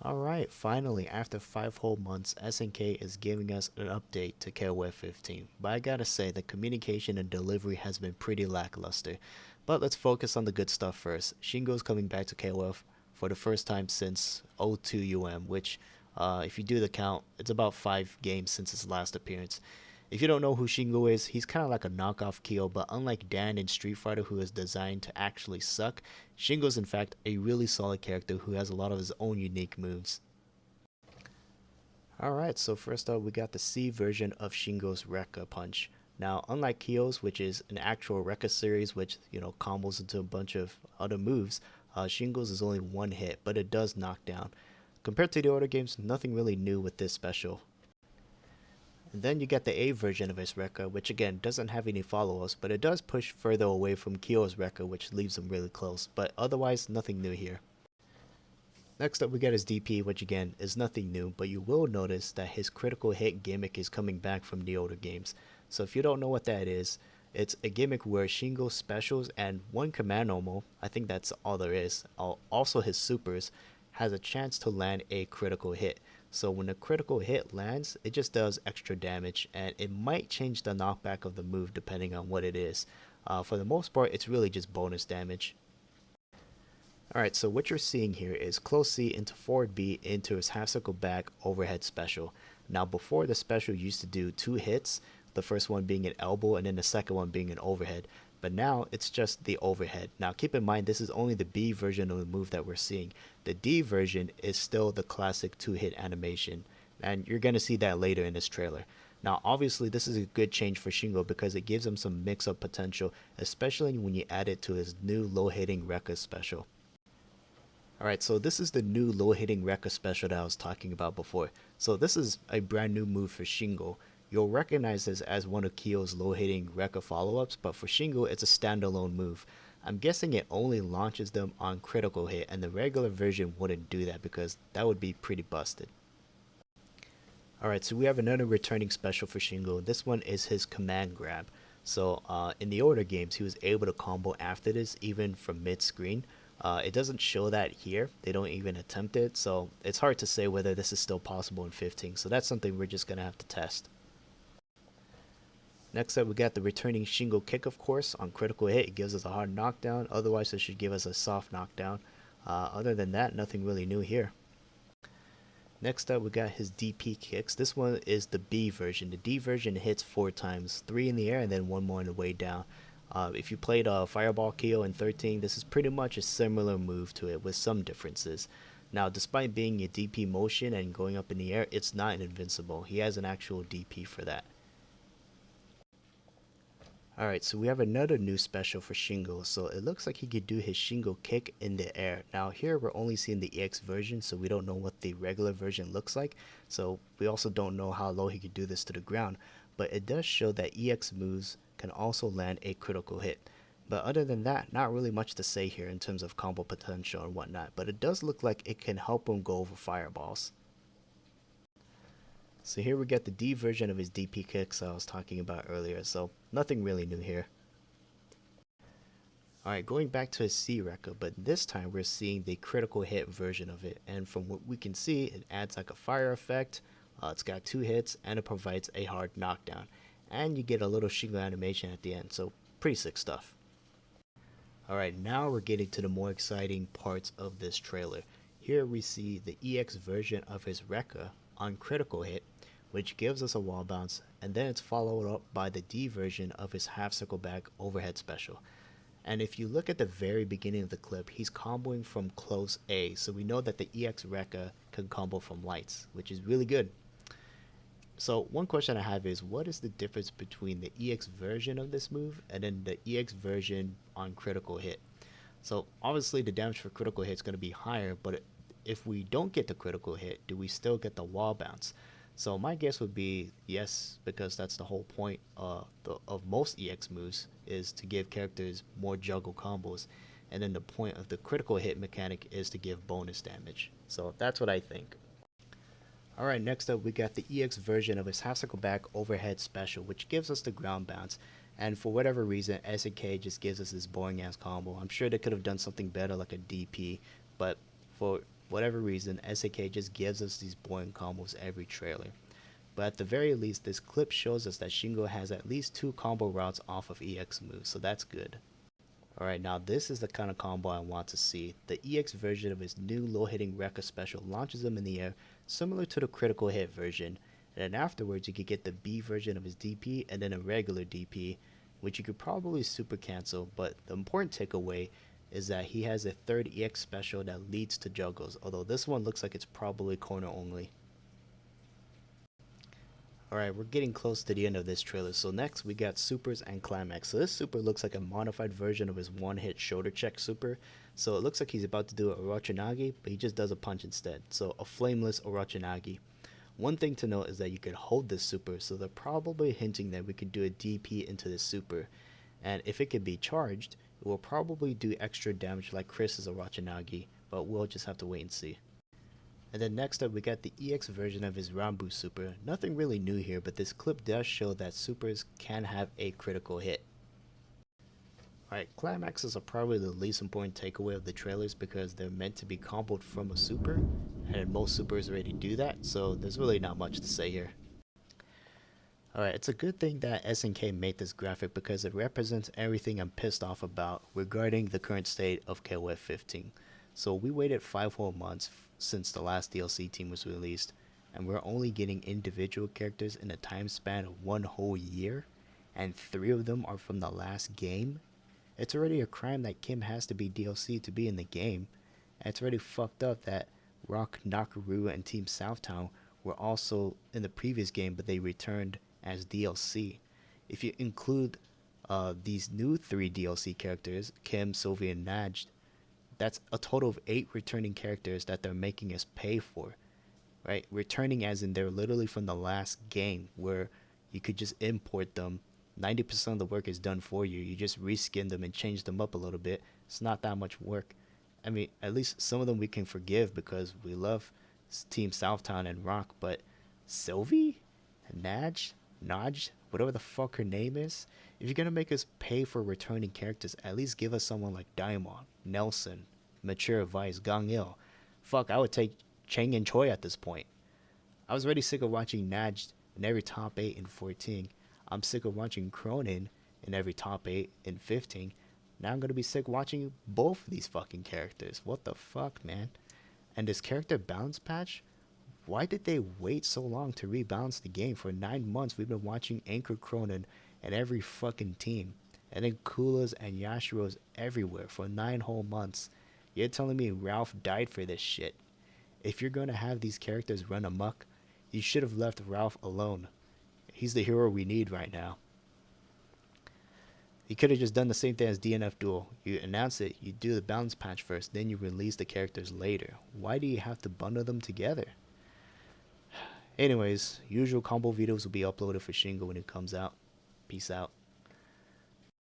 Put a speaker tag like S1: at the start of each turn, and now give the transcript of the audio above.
S1: Alright, finally, after 5 whole months, SNK is giving us an update to KoF 15. But I gotta say, the communication and delivery has been pretty lackluster. But let's focus on the good stuff first. Shingo's coming back to KoF for the first time since 02 which, if you do the count, it's about 5 games since his last appearance. If you don't know who Shingo is, he's kind of like a knockoff Kyo, but unlike Dan in Street Fighter, who is designed to actually suck, Shingo's in fact a really solid character who has a lot of his own unique moves. Alright, so first up we got the C version of Shingo's Rekka Punch. Now, unlike Kyo's, which is an actual Rekka series which, combos into a bunch of other moves, Shingo's is only one hit, but it does knock down. Compared to the other games, nothing really new with this special. And then you get the A version of his Rekka, which again doesn't have any follow-ups, but it does push further away from Kyo's Rekka, which leaves him really close, but otherwise nothing new here. Next up we get his DP, which again is nothing new, but you will notice that his critical hit gimmick is coming back from the older games. So if you don't know what that is, it's a gimmick where Shingo specials and one command normal, I think that's all there is, also his supers, has a chance to land a critical hit. So when a critical hit lands, it just does extra damage, and it might change the knockback of the move depending on what it is. For the most part, it's really just bonus damage. Alright, so what you're seeing here is close C into forward B into his half circle back overhead special. Now before the special used to do 2 hits, the first one being an elbow and then the second one being an overhead. But now it's just the overhead. Now keep in mind this is only the B version of the move that we're seeing. The D version is still the classic 2-hit animation. And you're going to see that later in this trailer. Now obviously this is a good change for Shingo because it gives him some mix-up potential, especially when you add it to his new low-hitting Rekka special. Alright, so this is the new low-hitting Rekka special that I was talking about before. So this is a brand new move for Shingo. You'll recognize this as one of Kyo's low-hitting Rekka follow-ups, but for Shingo it's a standalone move. I'm guessing it only launches them on critical hit, and the regular version wouldn't do that because that would be pretty busted. Alright, so we have another returning special for Shingo. This one is his command grab. So in the older games, he was able to combo after this even from mid-screen. It doesn't show that here. They don't even attempt it, so it's hard to say whether this is still possible in 15. So that's something we're just going to have to test. Next up, we got the returning Shingo kick, of course. On critical hit, it gives us a hard knockdown. Otherwise, it should give us a soft knockdown. Other than that, nothing really new here. Next up, we got his DP kicks. This one is the B version. The D version hits 4 times, 3 in the air and then 1 more on the way down. If you played Fireball KO in 13, this is pretty much a similar move to it with some differences. Now, despite being a DP motion and going up in the air, it's not invincible. He has an actual DP for that. Alright, so we have another new special for Shingo. So it looks like he could do his Shingo kick in the air. Now here we're only seeing the EX version, so we don't know what the regular version looks like. So we also don't know how low he could do this to the ground. But it does show that EX moves can also land a critical hit. But other than that, not really much to say here in terms of combo potential and whatnot. But it does look like it can help him go over fireballs. So here we get the D version of his DP kicks I was talking about earlier, so nothing really new here. Alright, going back to his C Rekka, but this time we're seeing the critical hit version of it, and from what we can see, it adds like a fire effect, it's got 2 hits, and it provides a hard knockdown. And you get a little Shingo animation at the end, so pretty sick stuff. Alright, now we're getting to the more exciting parts of this trailer. Here we see the EX version of his Rekka on critical hit, which gives us a wall bounce, and then it's followed up by the D version of his half circle back overhead special. And if you look at the very beginning of the clip, he's comboing from close A, so we know that the EX Rekka can combo from lights, which is really good. So one question I have is, what is the difference between the EX version of this move and then the EX version on critical hit? So obviously the damage for critical hit is going to be higher, but if we don't get the critical hit, do we still get the wall bounce? So my guess would be yes, because that's the whole point of most EX moves, is to give characters more juggle combos, and then the point of the critical hit mechanic is to give bonus damage. So that's what I think. Alright, next up we got the EX version of his half circle back overhead special, which gives us the ground bounce. And for whatever reason, SNK just gives us this boring ass combo. I'm sure they could have done something better like a DP, but for whatever reason, SNK just gives us these boring combos every trailer. But at the very least, this clip shows us that Shingo has at least 2 combo routes off of EX moves, so that's good. Alright, now this is the kind of combo I want to see. The EX version of his new low-hitting Rekka special launches him in the air, similar to the critical hit version, and then afterwards you could get the B version of his DP and then a regular DP, which you could probably super cancel, but the important takeaway is that he has a third EX special that leads to juggles, although this one looks like it's probably corner only. Alright, we're getting close to the end of this trailer, so next we got supers and climax. So this super looks like a modified version of his one-hit shoulder check super, so it looks like he's about to do a Orochimaru, but he just does a punch instead, so a flameless Orochimaru. One thing to note is that you could hold this super, so they're probably hinting that we could do a DP into this super, and if it could be charged, it will probably do extra damage like Chris's Orochimaru, but we'll just have to wait and see. And then next up we got the EX version of his Rambu super. Nothing really new here, but this clip does show that supers can have a critical hit. Alright, climaxes are probably the least important takeaway of the trailers because they're meant to be comboed from a super, and most supers already do that, so there's really not much to say here. Alright, it's a good thing that SNK made this graphic because it represents everything I'm pissed off about regarding the current state of KoF 15. So we waited 5 whole months since the last DLC team was released, and we're only getting individual characters in a time span of 1 whole year, and 3 of them are from the last game. It's already a crime that Kim has to be DLC to be in the game, and it's already fucked up that Rock, Nakaru, and Team Southtown were also in the previous game, but they returned as DLC. If you include these new 3 DLC characters, Kim, Sylvie, and Najd, that's a total of 8 returning characters that they're making us pay for, right? Returning as in they're literally from the last game where you could just import them. 90% of the work is done for you. You just reskin them and change them up a little bit. It's not that much work. I mean, at least some of them we can forgive because we love Team Southtown and Rock, but Sylvie? Naj, whatever the fuck her name is, if you're gonna make us pay for returning characters, at least give us someone like Daimon, Nelson, Mature Vice, Gang Il. Fuck, I would take Chang and Choi at this point. I was already sick of watching Naj in every top 8 in 14. I'm sick of watching Cronin in every top 8 in 15. Now I'm gonna be sick watching both of these fucking characters. What the fuck, man? And this character balance patch? Why did they wait so long to rebalance the game? For 9 months, we've been watching Anchor Cronin and every fucking team. And then Kulas and Yashiro's everywhere for 9 whole months. You're telling me Ralph died for this shit? If you're gonna have these characters run amok, you should have left Ralph alone. He's the hero we need right now. You could have just done the same thing as DNF Duel. You announce it, you do the balance patch first, then you release the characters later. Why do you have to bundle them together? Anyways, usual combo videos will be uploaded for Shingo when it comes out. Peace out.